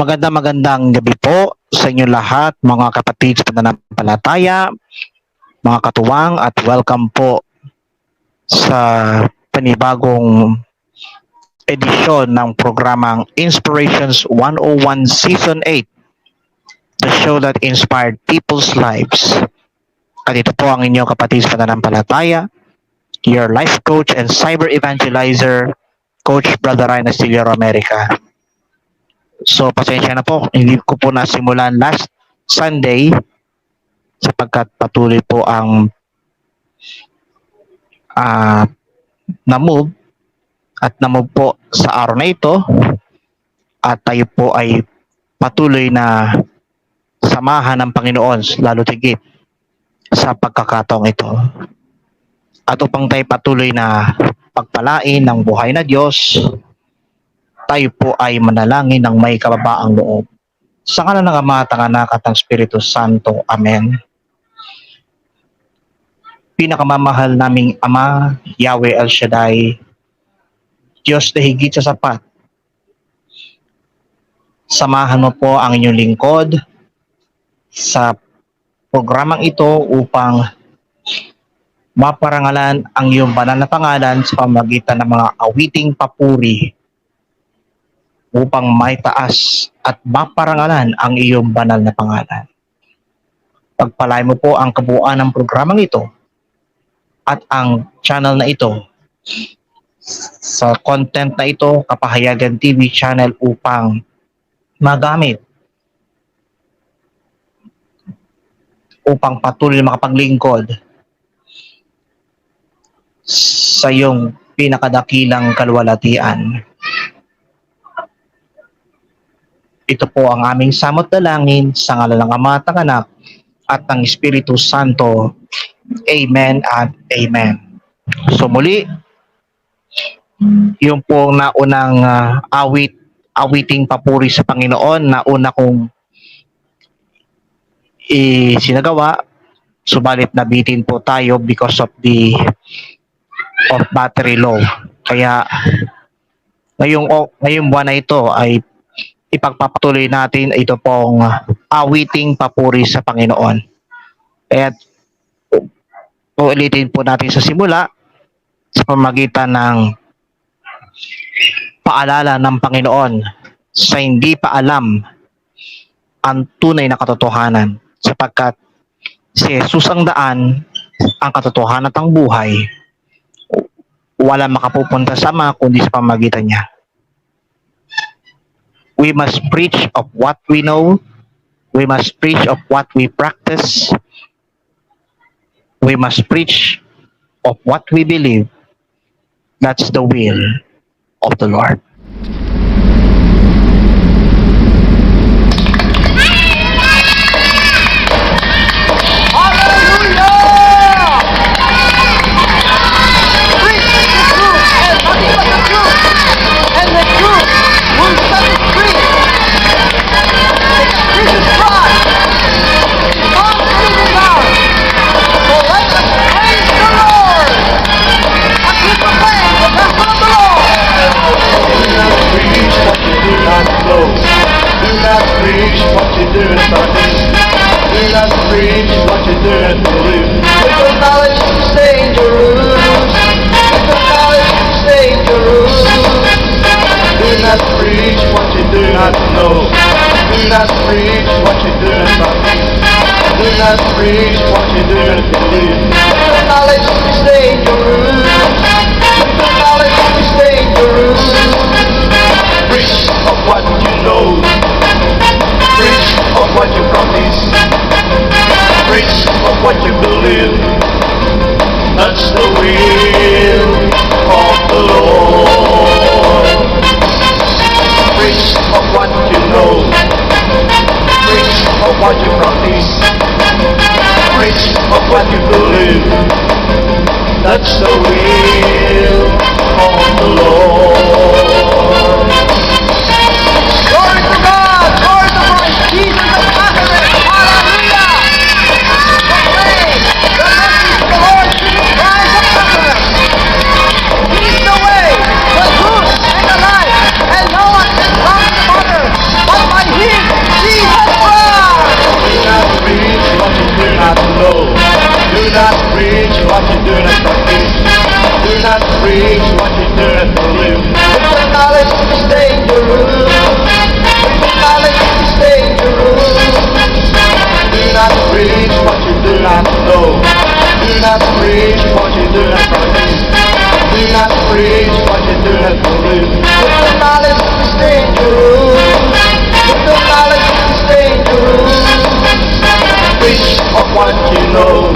Magandang gabi po sa inyo lahat, mga kapatid sa pananampalataya, mga katuwang, at welcome po sa panibagong edisyon ng programang Inspirations 101 Season 8, the show that inspired people's lives. At ito po ang inyong kapatid sa pananampalataya, your life coach and cyber evangelizer, Coach Brother Ryan Astillero America. So, pasensya na po. Hindi ko po nasimulan last Sunday sapagkat patuloy po ang na-move po sa araw na ito at tayo po ay patuloy na samahan ng Panginoon lalo tigit sa pagkakataong ito. At upang tayo patuloy na pagpalain ng buhay na Diyos, tayo po ay manalangin ng may kababaang loob. Sa ngalan ng Ama, ng Anak at ng Espiritu Santo. Amen. Pinakamamahal naming Ama, Yahweh El Shaddai, Diyos na higit sa sapat, samahan mo po ang inyong lingkod sa programang ito upang maparangalan ang iyong banal na pangalan sa pamamagitan ng mga awiting papuri upang maitaas at maparangalan ang iyong banal na pangalan. Pagpalain mo po ang kabuuan ng programang ito at ang channel na ito sa content na ito, Kapahayagan TV channel, upang magamit upang patuloy makapaglingkod sa iyong pinakadakilang kaluwalhatian. Ito po ang aming samot dalangin sa ngalan ng Ama, ng Anak, at ng Espiritu Santo. Amen at Amen. So muli, yung pong naunang awiting papuri sa Panginoon na una kong isinagawa, subalit nabitin po tayo because of battery low. Kaya ngayong buwan na ito ay ipagpapatuloy natin ito pong awiting papuri sa Panginoon. Kaya uulitin po natin sa simula sa pamamagitan ng paalala ng Panginoon sa hindi pa alam ang tunay na katotohanan, sapagkat si Jesus ang daan, ang katotohanan at ang buhay. Wala makapupunta sa Ama kundi sa pamamagitan niya. We must preach of what we know. We must preach of what we practice. We must preach of what we believe. That's the will of the Lord. That's the will of the Lord. Glory to God! Glory to Christ Jesus of Nazareth! Hallelujah! Proclaim the message of the Lord Jesus Christ of Nazareth. He's the way, the truth, and the life, and no one can come to the Father but by Him. not know. Do not preach what you do not practice. Do not preach what you do not believe. With the knowledge is dangerous. With the knowledge is dangerous. Preach of what you know.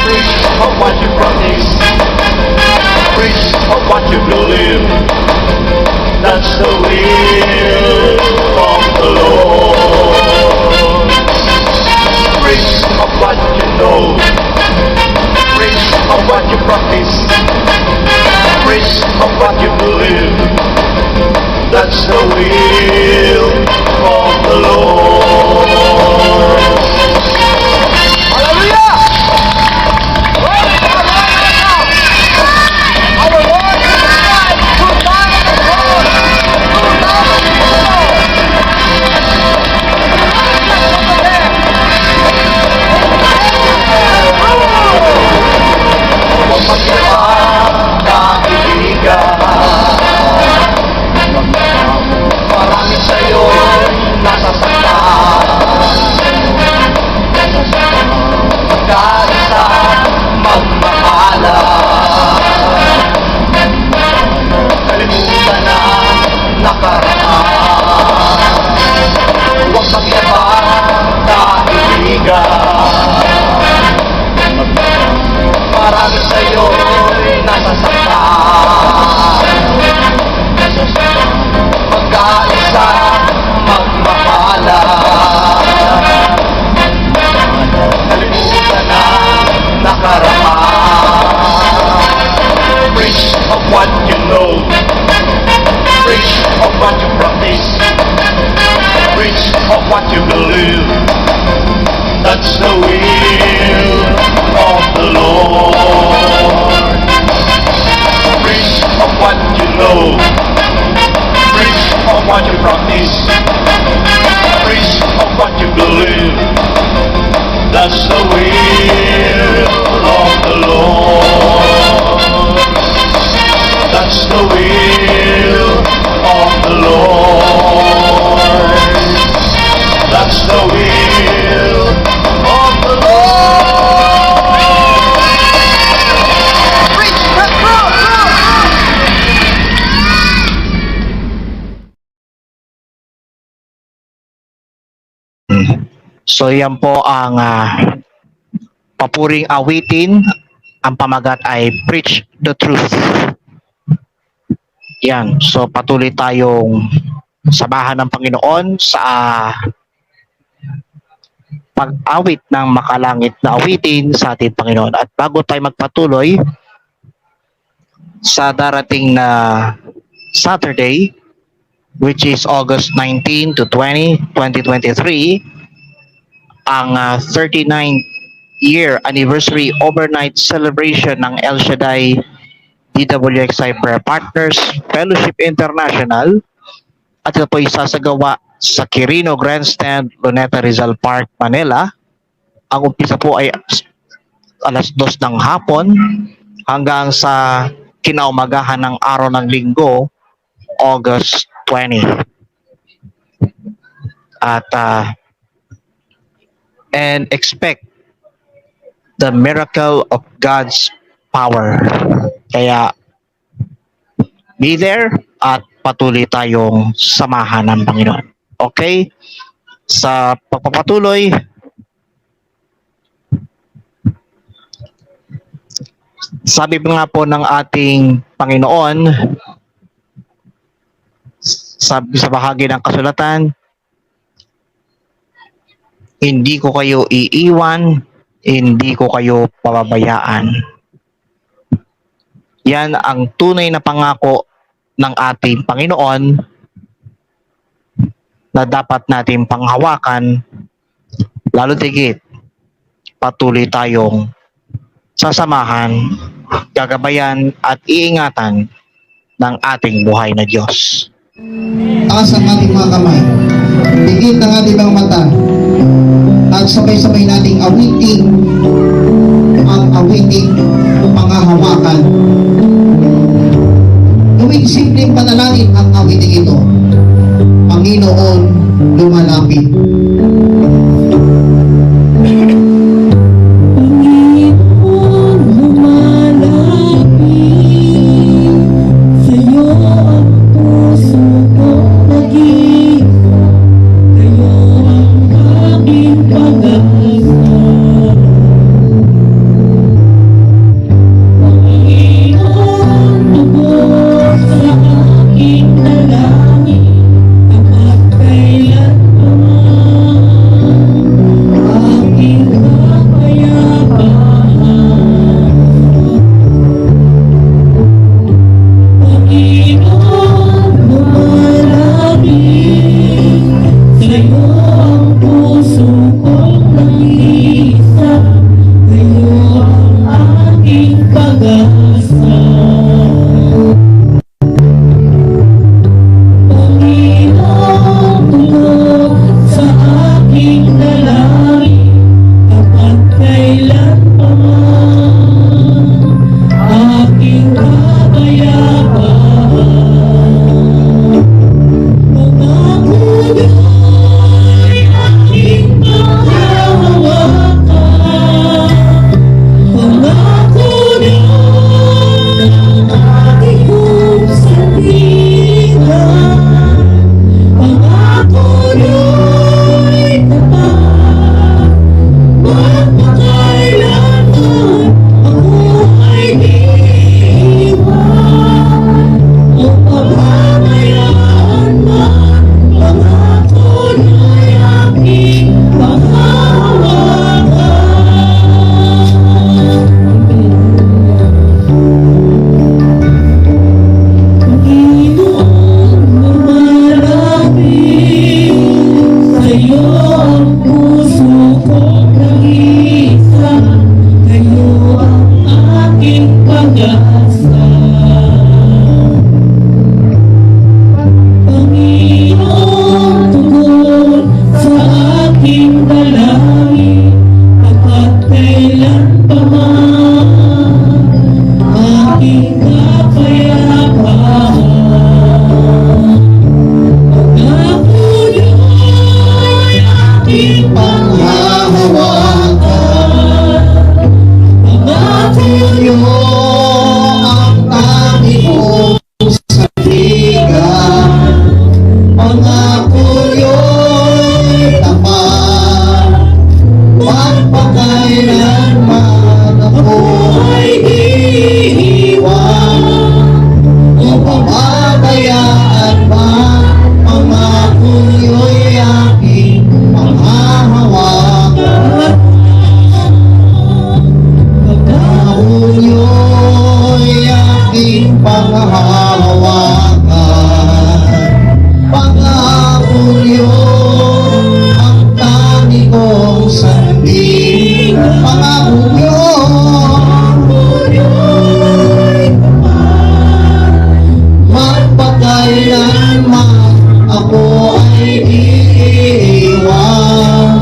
Preach of what you practice. Preach of what you believe. That's the will of the Lord. Preach of what you know. Preach of what you practice. Preach of what you believe. That's the will of the Lord. Hallelujah! Praise God right now. Our Lord Jesus Christ, who died on the cross, who died on the cross. Huwag magkabang kaibigan. Marami sa'yo nasasaktan. Magkaisa, magmahalan. Kalimutan na nakaraan. Huwag magyabang kaibigan. Marami sa'yo'y nasasaktan. Magkaisa, magmahalan. Kalimutan na nakaraan. Preach of what you know. Preach of what you practice. Preach of what you believe. That's the will of the Lord. Preach of what you know. Preach of what you practice. Preach of what you believe. That's the will of the Lord. That's the will of the Lord. That's the will of the Lord. Preach the truth. So yan po ang papuring awitin. Ang pamagat ay Preach the Truth. Yan. So patuloy tayong samahan ng Panginoon sa pag-awit ng makalangit na awitin sa ating Panginoon. At bago tayo magpatuloy sa darating na Saturday, which is August 19 to 20, 2023, ang 39th year anniversary overnight celebration ng El Shaddai DWXI Prayer Partners Fellowship International, at ito po ay sasagawa sa Quirino Grandstand, Luneta Rizal Park, Manila. Ang umpisa po ay alas 2 ng hapon hanggang sa kinaumagahan ng araw ng linggo, August 20. At and expect the miracle of God's power. Kaya be there at patuloy tayong samahan ng Panginoon. Okay? Sa pagpapatuloy, sabi pa nga po ng ating Panginoon, sabi sa bahagi ng kasulatan, hindi ko kayo iiwan, hindi ko kayo pababayaan. Yan ang tunay na pangako ng ating Panginoon na dapat natin panghawakan, lalo tigit patuloy tayong sasamahan, gagabayan at iingatan ng ating buhay na Diyos. Taas ang ating mga kamay, tigit ang ating mga mata, at sabay-sabay nating awitin ang awiting pangahawakan. Gawing simpleng panalangin ang awiting ito. Panginoon, lumalapit. pangako niyo. Magpakailanman ako ay iiwan,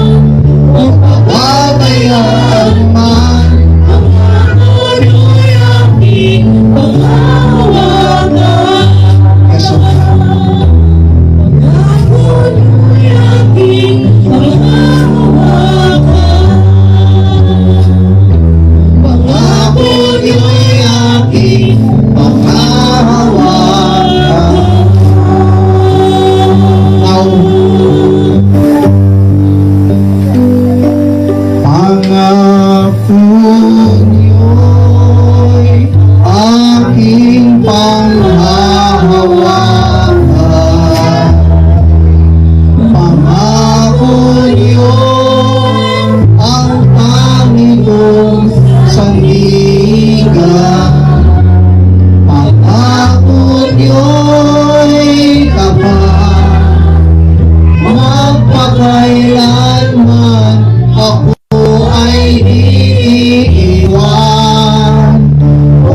o pababayaan man. Yes, okay. Pangako niyo'y aking panghahawakan. Now, pangako niyo'y aking panghahawakan. Pangako niyo ang Panginoong sandigan. Pangako niyo'y kapag magpakailanman ako ay iiwan, o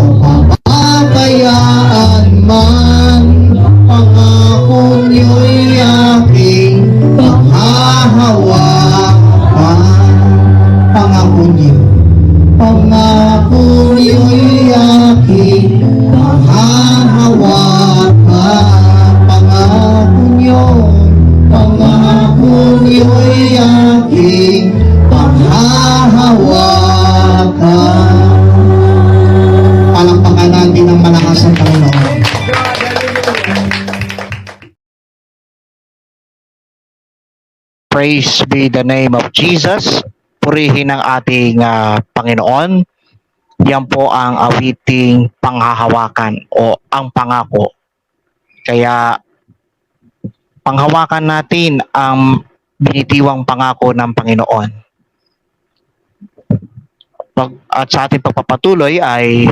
pababayaan man. Pangako niyo'y aking panghahawakan. Pangako niyo, pangako niyo'y aking panghahawakan. Pangako niyo'y aking panghahawakan. Palakpakan natin ang malakas ng Panginoon. Praise be the name of Jesus. Purihin ang ating Panginoon. Yan po ang awiting panghahawakan o ang pangako. Kaya panghawakan natin ang binitiwang pangako ng Panginoon. At sa ating pagpapatuloy ay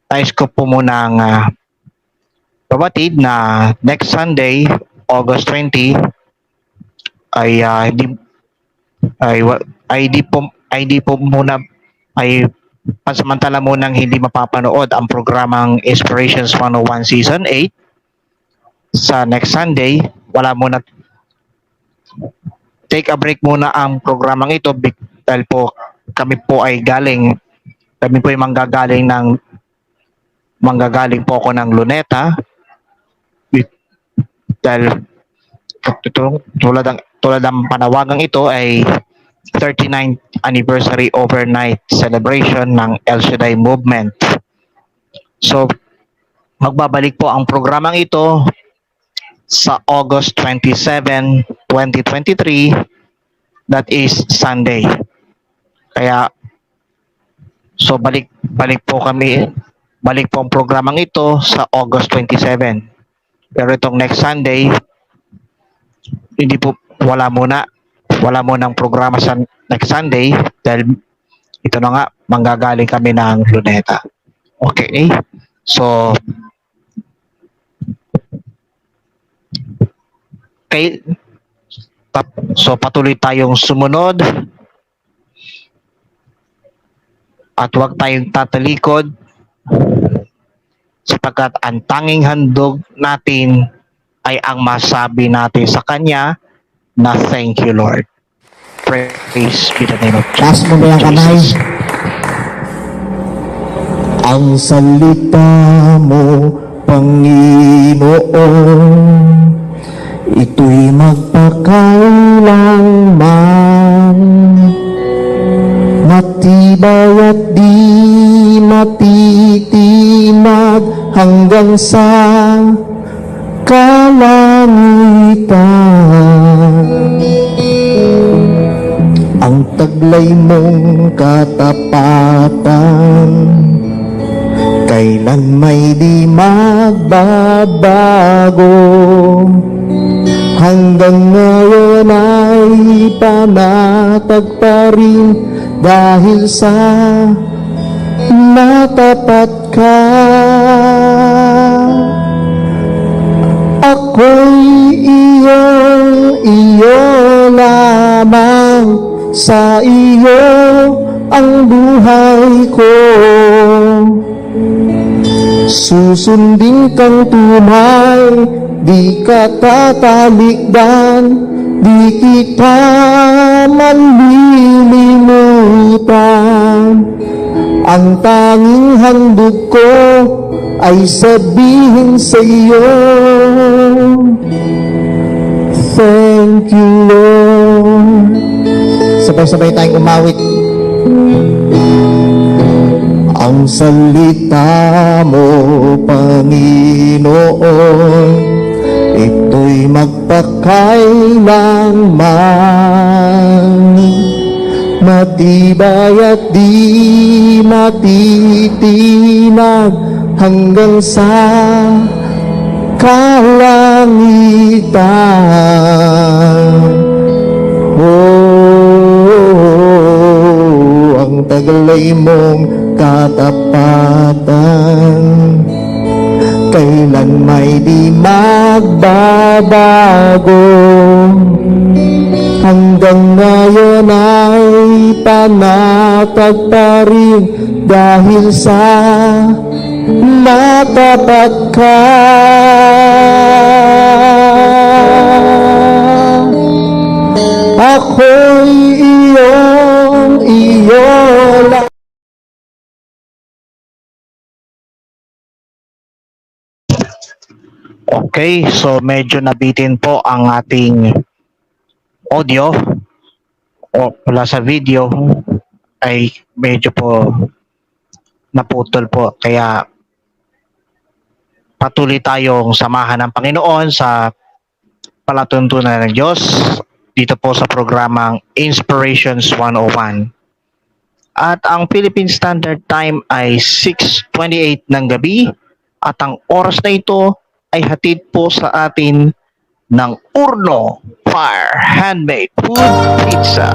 nais ko po munang babatid na next Sunday, August 20, ay hindi po muna ay pansamantala munang hindi mapapanood ang programang Inspirations 101 Season 8 sa next Sunday. Wala muna, take a break muna ang programang ito dahil po kami po ay manggagaling po ako ng Luneta dahil tulad ng panawagang ito ay 39th anniversary overnight celebration ng El Shaddai Movement. So, magbabalik po ang programang ito sa August 27, 2023. That is Sunday. Kaya, so balik po ang programang ito sa August 27. Pero itong next Sunday, wala munang programa sa next Sunday dahil ito na nga, manggagaling kami ng Luneta. Okay? So patuloy tayong sumunod at huwag tayong tatalikod sapagkat ang tanging handog natin ay ang masabi natin sa Kanya na thank you, Lord. Praise be the name of Taas mo na yung kamay. Ang salita mo, Panginoon, ito'y magpakailanman, matibay at di matitinag hanggang sa kalangitan. Ang taglay mong katapatan kailan may di magbabago, hanggang ngayon ay panatag pa rin dahil sa natapat ka. Ako'y iyo lamang, sa iyo buhay ko. Susundin kang tunay, di ka tatalikdan, di kita malilimutan. Ang tanging handog ko ay sabihin sa iyo, thank you, Lord. Sabay-sabay tayong umawit. Ang salita mo, Panginoon, ito'y magpakailanman, matibay at di matitinag hanggang sa kalangitan. Ang taglay mong katapatan, kailan may di magbabago. Hanggang ngayon ay panatag pa rin dahil sa matapat ka. Ako'y iyo lang. Okay, so medyo nabitin po ang ating audio o wala sa video ay medyo po naputol po, kaya patuloy tayong samahan ng Panginoon sa palatuntunan ng Diyos dito po sa programang Inspirations 101. At ang Philippine Standard Time ay 6:28 ng gabi at ang oras na ito ay hatid po sa atin ng Urno Fire Handmade Food Pizza.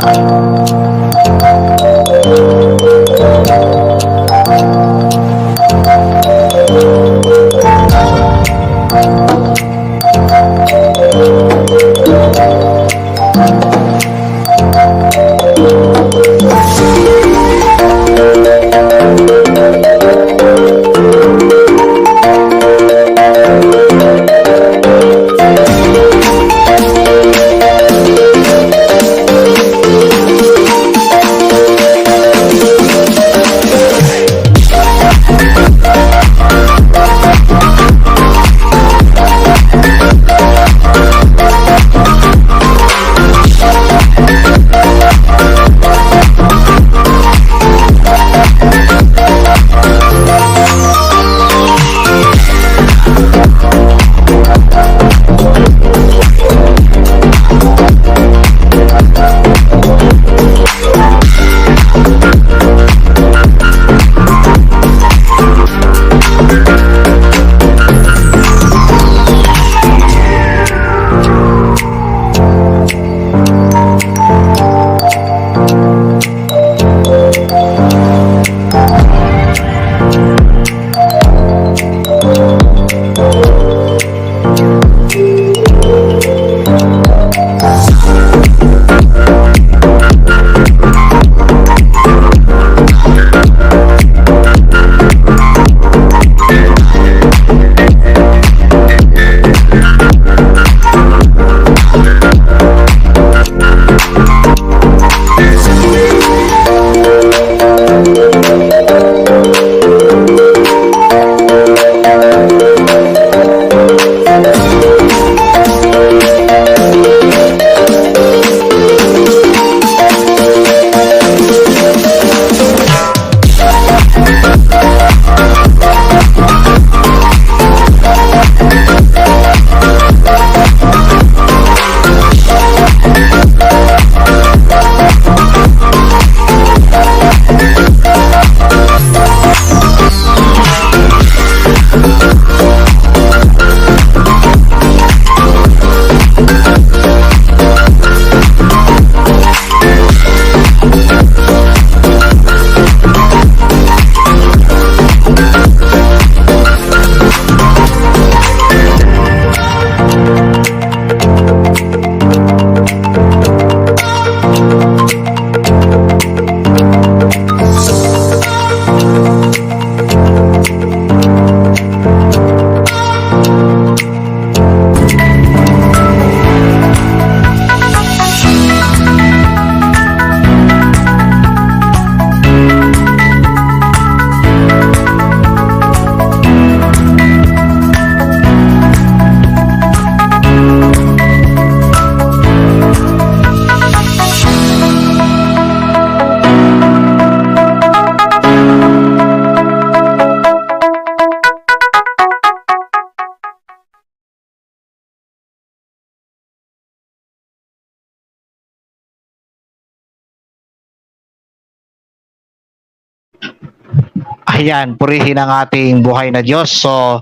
Ayan, purihin ang ating buhay na Diyos. So,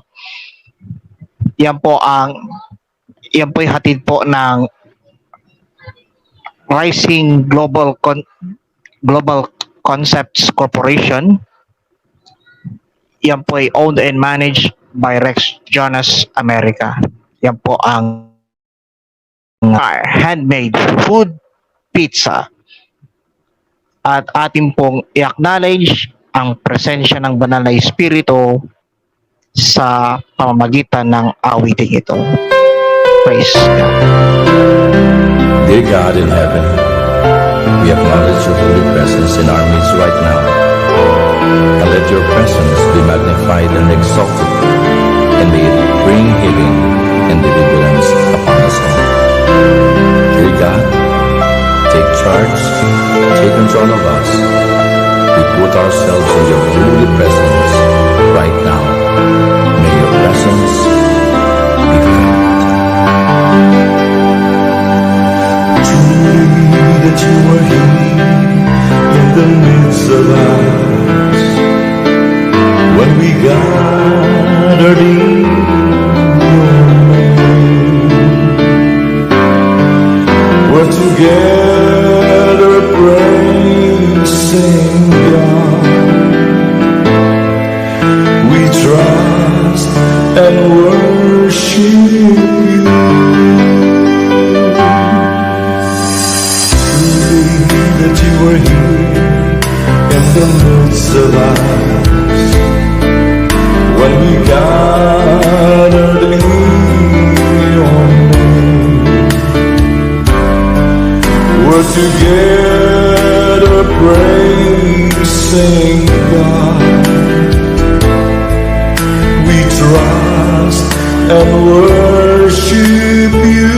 yan po yung hatid po ng Rising Global Concepts Corporation. Yan po ay owned and managed by Rex Jonas America. Yan po ang handmade food pizza. At ating pong i-acknowledge ang presensya ng banal na espiritu sa pamamagitan ng awiting ito. Praise God. Dear God in heaven, we acknowledge your holy presence in our midst right now. And let your presence be magnified and exalted, and may it bring healing and deliverance upon us all. Dear God, take charge, take control of us. We put ourselves in your holy presence right now. May your presence be felt. That you are here in the midst of us when we gathered in your name. We're together praising God. We trust and worship you. That you were here in the midst of us when we gathered in your name. We're together praising God. We trust and worship you.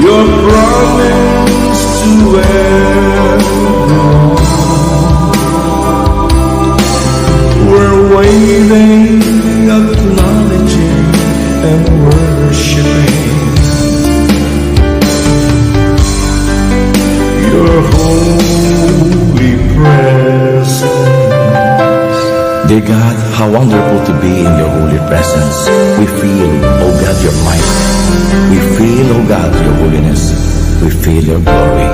Your promise to everyone. We're waiting, acknowledging and worshiping your holy presence. Dear God, how wonderful to be in your holy presence. We feel, oh God, your might. We feel, oh God, your holiness. We feel your glory.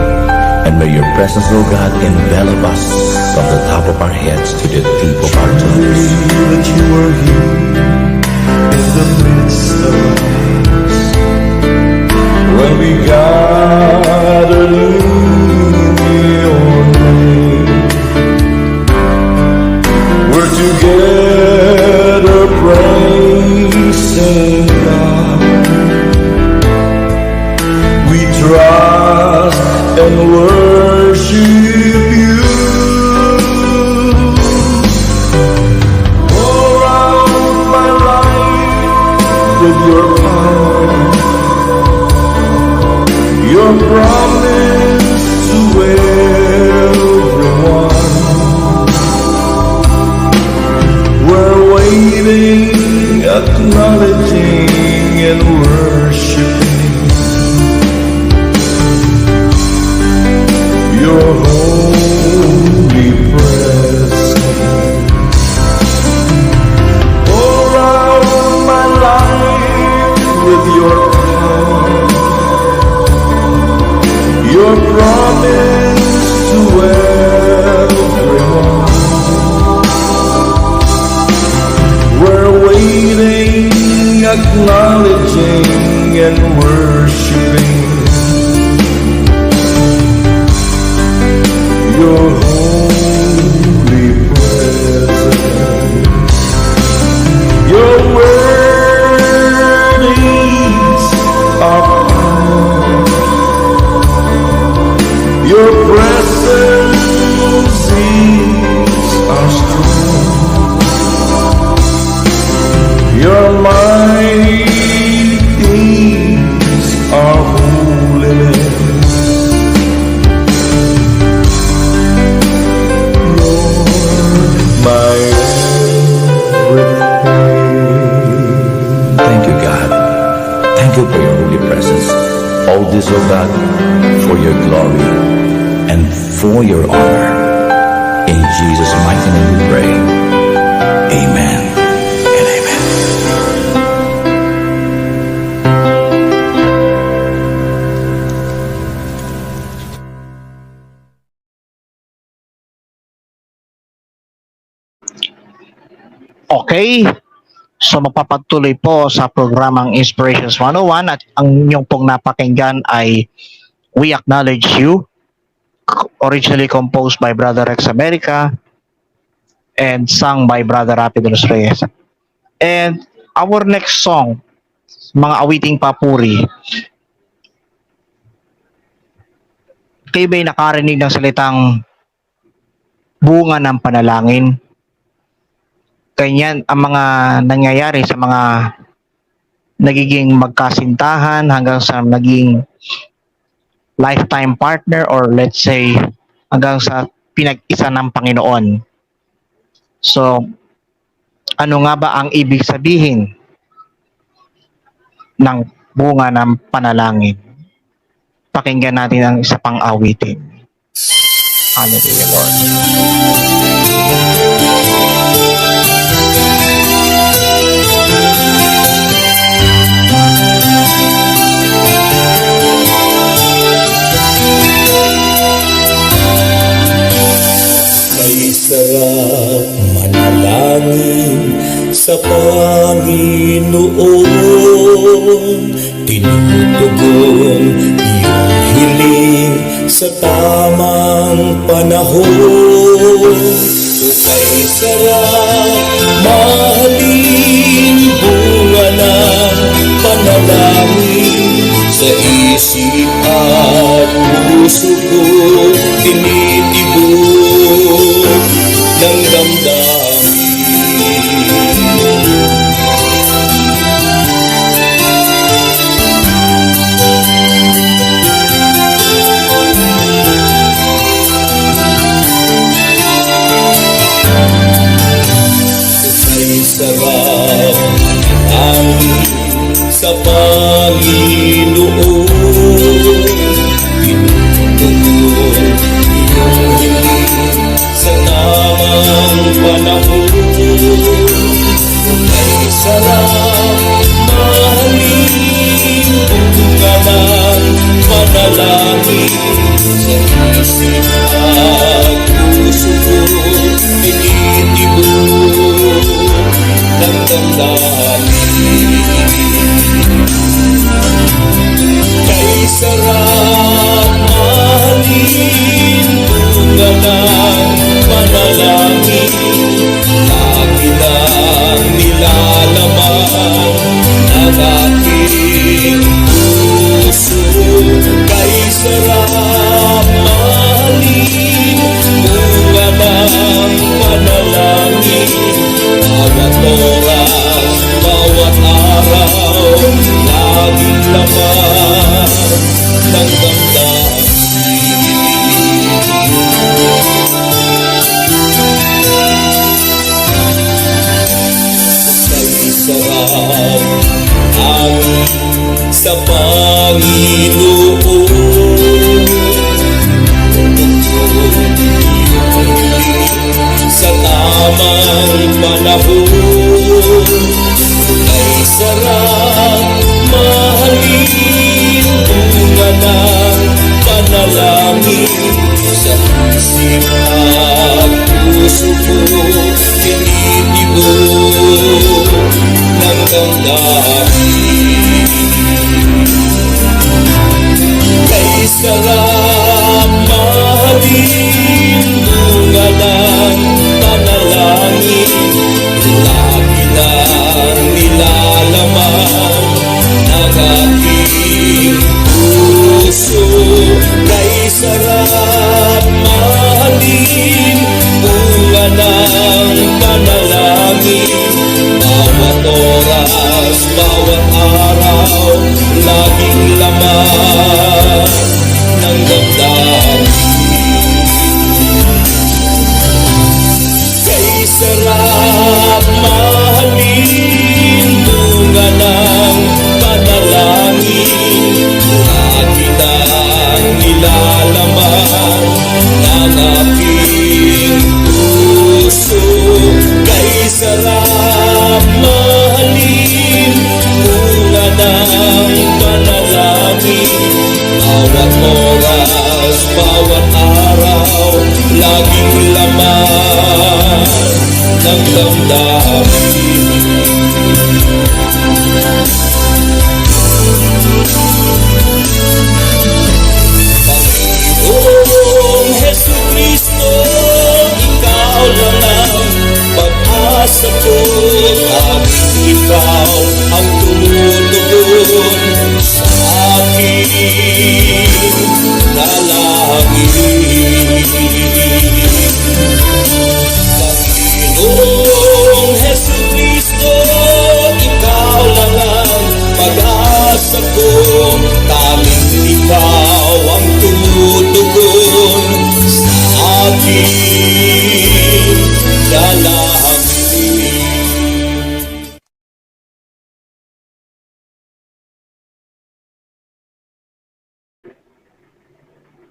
And may your presence, oh God, envelop us from the top of our heads to the tip of our toes. That you are here in the midst of us when we gathered in your name. We're together praising God. We trust and worship you. Pour out my life with your power, your promise to everyone. We're waiting, acknowledging and worshiping your holy presence. Pour out my life with your power, your promise to everyone. We're waiting, acknowledging and worshiping your holy presence. Your word is our power. Your presence is our strength. Your might is our hope. this, O God, for your glory and for your honor. In Jesus' mighty name we pray. Amen and amen. Okay. So magpapatuloy po sa programang Inspirations 101 at ang inyong pong napakinggan ay We Acknowledge You, originally composed by Brother Rex America and sung by Brother Rapi de los Reyes. And our next song, mga awiting papuri. Kayo ba'y nakarinig ng salitang bunga ng panalangin? Ganyan ang mga nangyayari sa mga nagiging magkasintahan hanggang sa naging lifetime partner or let's say hanggang sa pinag-isa ng Panginoon. So, ano nga ba ang ibig sabihin ng bunga ng panalangin? Pakinggan natin ang isa pang awitin. Hallelujah, Lord. May sarap manalangin sa Panginoon, tinutugon iyong hiling sa tamang panahon. Kay sarap mahalin bunga ng panalangin sa isip at puso ko, tinitibok ng damdamin. May sarap manalangin sa Panginoon, tinutugon iyong hiling sa tamang panahon. May sarap mahalin bunga ng panalangin sa isip at puso ko, tinitibok ng damdamin. Kay sarap mahalin bunga ng panalangin, lagi lang nilalaman ang aking puso. Kay sarap mahalin bunga ng panalangin, bawat oras, bawat araw, laging laman ng damdamin. Kay sarap amin sa Panginoon, sa tamang panahon. Ay sarap mahalin bunga ng panalangin sa isip at puso ko, tinitibok ng damdamin. Kay sarap mahalin bunga ng panalangin, lagi lang nilalaman ang aking puso. Kay sarap mahalin bunga ng panalangin, bawat oras, bawat araw, laging laman ng damdamin. Kay sarap mahalin bunga ng panalangin, lagi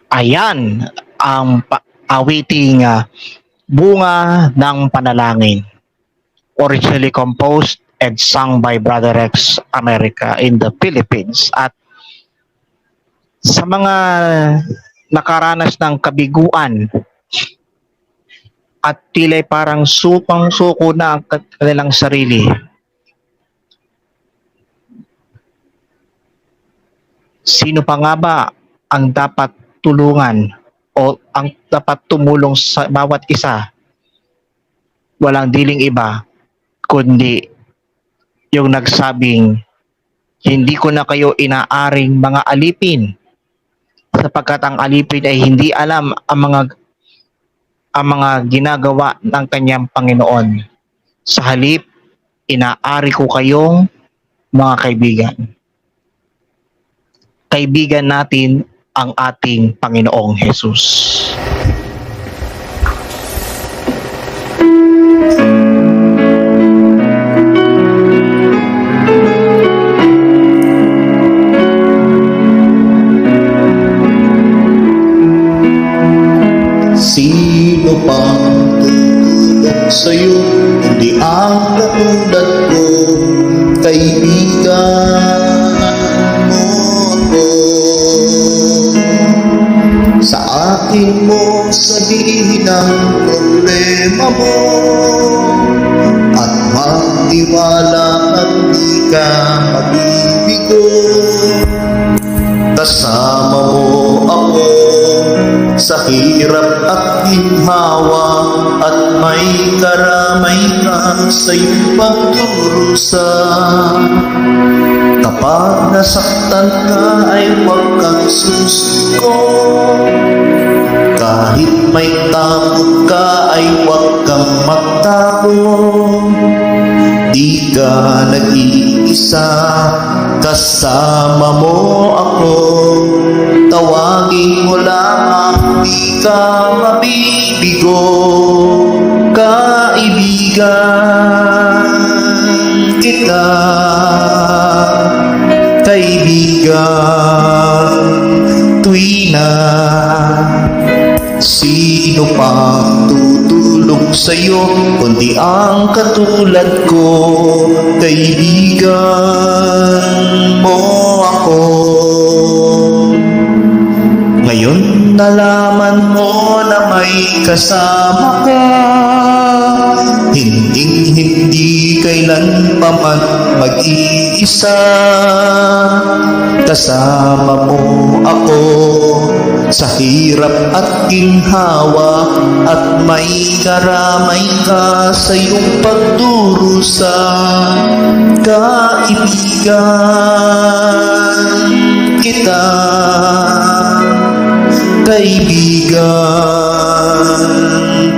Ayan ang awiting Bunga ng Panalangin, originally composed and sung by Brother Rex America in the Philippines. At sa mga nakaranas ng kabiguan at tila'y parang supang suko na ang kanilang sarili, sino pa nga ba ang dapat tulungan o ang dapat tumulong sa bawat isa? Walang diling iba kundi yung nagsabing, hindi ko na kayo inaaring mga alipin, sapagkat ang alipin ay hindi alam ang mga ginagawa ng kanyang Panginoon. Sa halip, inaari ko kayong mga kaibigan. Kaibigan natin ang ating Panginoong Jesus. Sino pang tutulong sa'yo, hindi ang katulad ko, kaibigan mo ako. Sa akin mo sabihin ang problema mo, at magtiwala at di ka mabibigo. Kasama mo ako sa hirap at ginhawa, at may karamay ka sa iyong pagdurusa. Kapag nasaktan ka ay huwag kang susuko, kahit may takot ka ay huwag kang magtakot. Di ka nag-iisa, kasama mo ako. Tawagin mo lamang, di ka mabibigo. Kaibigan kita, kaibigan tuwina. Sino pang tutulong sa'yo, kundi ang katulad ko, kaibigan mo ako. Ngayon nalaman mo na may kasama ka, hindi kailan pa man mag-iisa. Kasama mo ako sa hirap at ginhawa, at may karamay ka sa iyong pagdurusa. Kaibigan kita, kaibigan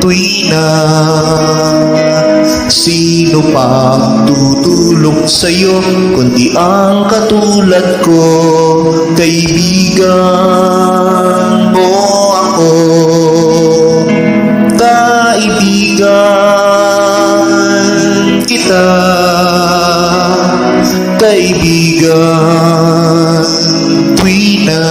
tuwina. Sino pang tutulong sa'yo, kundi ang katulad ko, kaibigan mo ako. Kaibigan kita, kaibigan tuwina.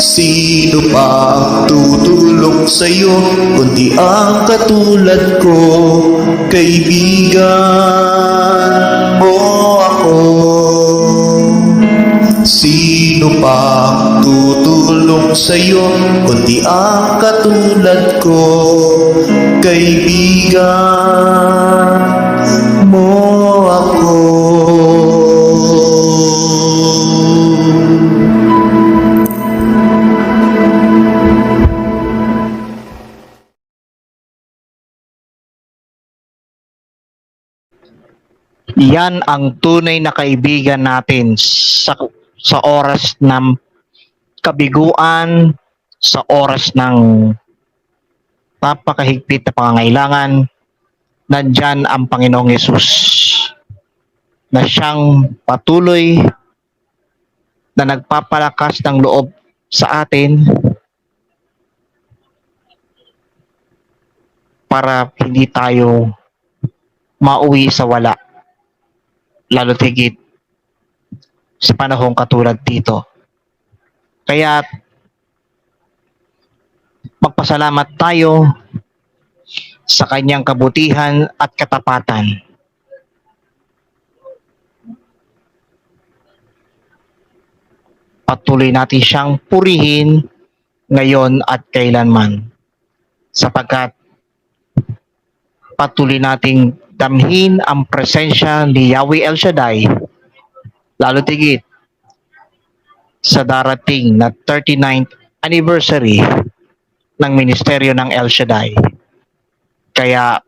Sino pang tutulong sa'yo, kundi ang katulad ko, kaibigan mo ako. Sino pang tutulong sa'yo, kundi ang katulad ko, kaibigan mo ako. Yan ang tunay na kaibigan natin sa oras ng kabiguan, sa oras ng napakahigpit na pangangailangan. Nandyan ang Panginoong Yesus na siyang patuloy na nagpapalakas ng loob sa atin para hindi tayo mauwi sa wala, lalo tigit sa panahong katulad dito. Kaya magpasalamat tayo sa kanyang kabutihan at katapatan. Patuloy natin siyang purihin ngayon at kailanman, sapagkat patuloy nating damhin ang presensya ni Yahweh El Shaddai, lalo tigit sa darating na 39th anniversary ng ministeryo ng El Shaddai. Kaya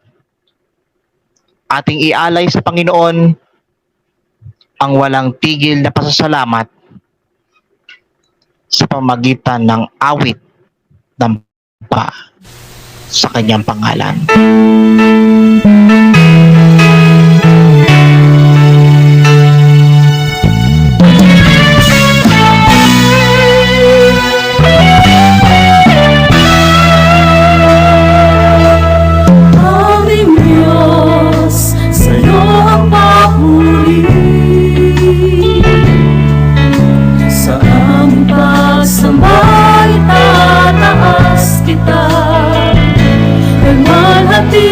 ating ialay sa Panginoon ang walang tigil na pasasalamat sa pamagitan ng awit ng pa sa kanyang pangalan. Aming Diyos, sa'yo ang papuri. Sa aming pagsamba itataas kita, kalmalhati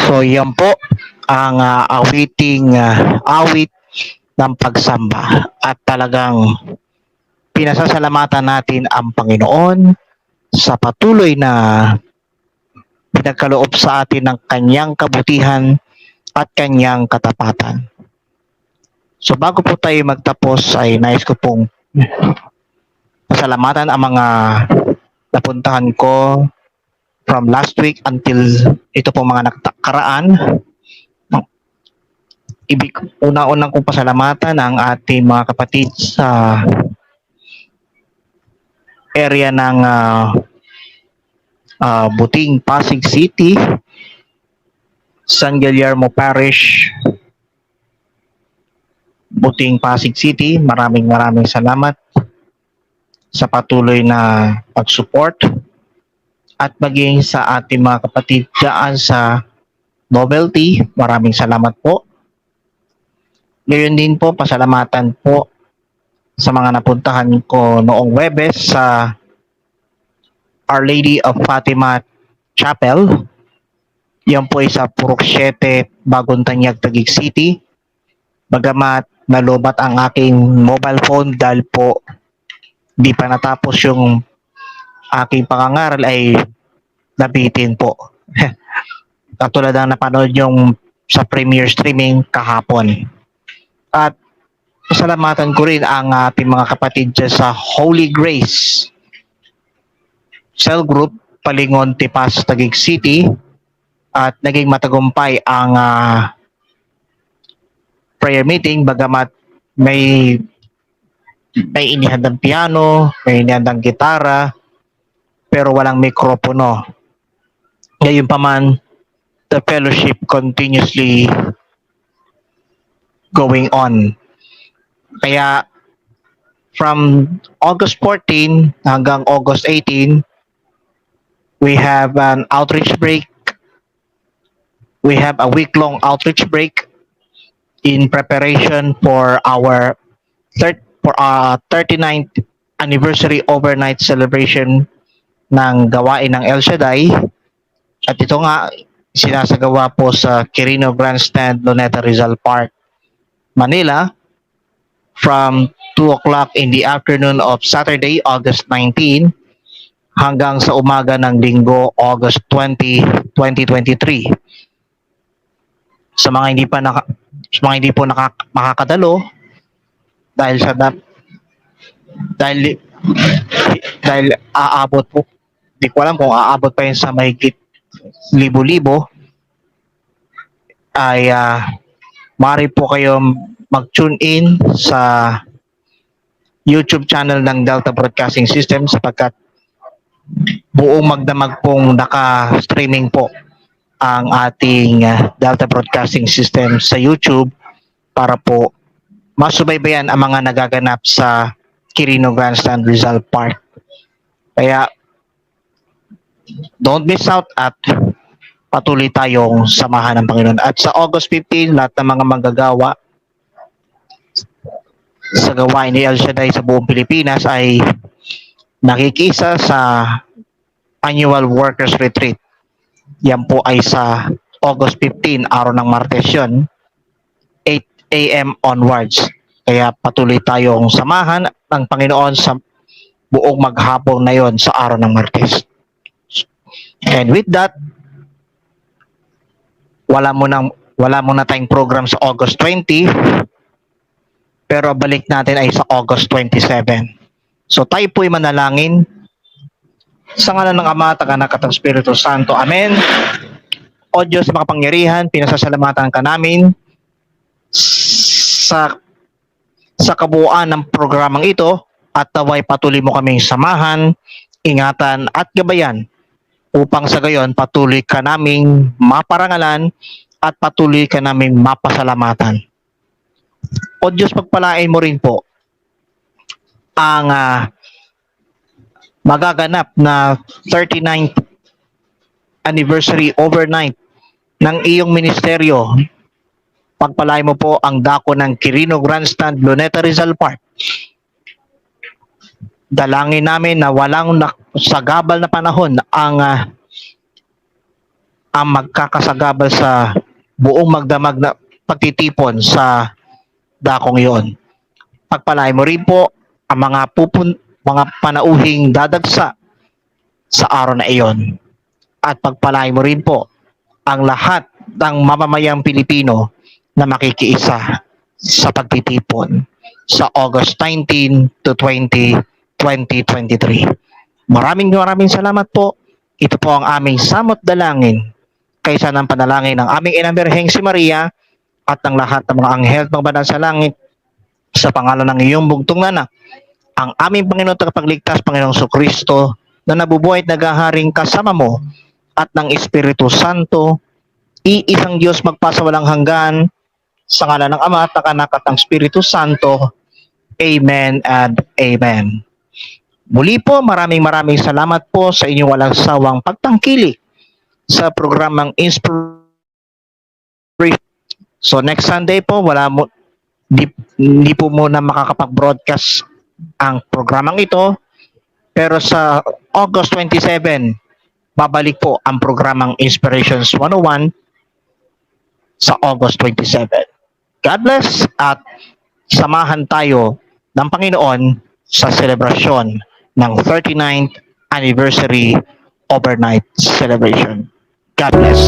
So yan po ang awit ng pagsamba at talagang pinasasalamatan natin ang Panginoon sa patuloy na pinagkaloob sa atin ng kanyang kabutihan at kanyang katapatan. So bago po tayo magtapos ay nais ko pong pasalamatan ang mga napuntahan ko from last week until ito pong mga nakaraan. Una-unang kong pasalamatan ang ating mga kapatid sa area ng Buting, Pasig City, San Guillermo Parish, Buting, Pasig City. Maraming salamat sa patuloy na pag-support at maging sa ating mga kapatid dyan sa Novelty. Maraming salamat po. Ngayon din po, pasalamatan po sa mga napuntahan ko noong Webes sa Our Lady of Fatima Chapel. Yan po ay sa Purok 7, Bagong Tanyag, Taguig City. Bagamat nalobat ang aking mobile phone dahil po di pa natapos yung aking pangangaral ay nabitin po. Katulad ng napanood yung sa premiere streaming kahapon. At pasalamatan ko rin ang ating mga kapatid dyan sa Holy Grace Cell Group, Palingon, Tipas, Taguig City. At naging matagumpay ang prayer meeting bagamat may inihandang piano, may inihandang gitara, pero walang mikropono. Ngayon pa man, the fellowship continuously going on. Kaya from August 14 hanggang August 18, we have an outreach break. We have a week-long outreach break in preparation for our 39th anniversary overnight celebration ng gawain ng El Shaddai. At ito nga, sinasagawa po sa Quirino Grandstand, Luneta Rizal Park, Manila, from 2 o'clock in the afternoon of Saturday, August 19, hanggang sa umaga ng Linggo, August 20, 2023. Sa mga hindi po makakadalo dahil aabot po, di ko alam kung aabot pa yun sa mahigit libo-libo, ay maaari po kayo mag-tune in sa YouTube channel ng Delta Broadcasting System sapagkat buong magdamag pong naka-streaming po ang ating Delta Broadcasting System sa YouTube para po masubaybayan ang mga nagaganap sa Quirino Grandstand Rizal Park. Kaya don't miss out at patuloy tayong samahan ng Panginoon. At sa August 15, lahat ng mga manggagawa sa gawain ni El Shaddai sa buong Pilipinas ay nakikisa sa Annual Workers Retreat. Yan po ay sa August 15, araw ng Martes yun, 8 a.m. onwards. Kaya patuloy tayong samahan ng Panginoon sa buong maghapon na yon sa araw ng Martes. And with that, wala muna tayong program sa August 20, pero balik natin ay sa August 27. So tayo po'y manalangin. Sa ngalan ng Ama, at Anak at ng Espiritu Santo. Amen. O Diyos makapangyarihan, pinasasalamatan ka namin sa kabuuan ng programang ito at naway patuloy mo kaming samahan, ingatan at gabayan upang sa gayon patuloy ka naming maparangalan at patuloy ka naming mapasalamatan. O Diyos, pagpalain mo rin po ang magaganap na 39th anniversary overnight ng iyong ministeryo. Pagpalain mo po ang dako ng Quirino Grandstand, Luneta Rizal Park. Dalangin namin na walang sagabal na panahon ang ang magkakasagabal sa buong magdamag na pagtitipon sa dakong iyon. Pagpalain mo rin po ang mga panauhing dadagsa sa araw na iyon. At pagpalain mo rin po ang lahat ng mamamayang Pilipino na makikiisa sa pagtitipon sa August 19 to 20, 2023. Maraming salamat po. Ito po ang aming samot dalangin kaysa ng panalangin ng aming Inang Birheng si Maria at ng lahat ng mga anghel ng banal sa langit sa pangalan ng iyong bugtong na ang aming Panginoon tagapagligtas, Panginoong Kristo, na nabubuhay at naghaharing kasama mo at ng Espiritu Santo, iisang Diyos magpasawalang hanggan, sa ngalan ng Ama at ng Anak at ng Espiritu Santo. Amen and Amen. Muli po, maraming salamat po sa inyong walang sawang pagtangkilik sa programang Inspiration. So next Sunday po, hindi po muna makakapag-broadcast ang programang ito. Pero sa August 27, babalik po ang programang Inspirations 101 sa August 27. God bless at samahan tayo ng Panginoon sa selebrasyon ng 39th anniversary overnight celebration. God bless.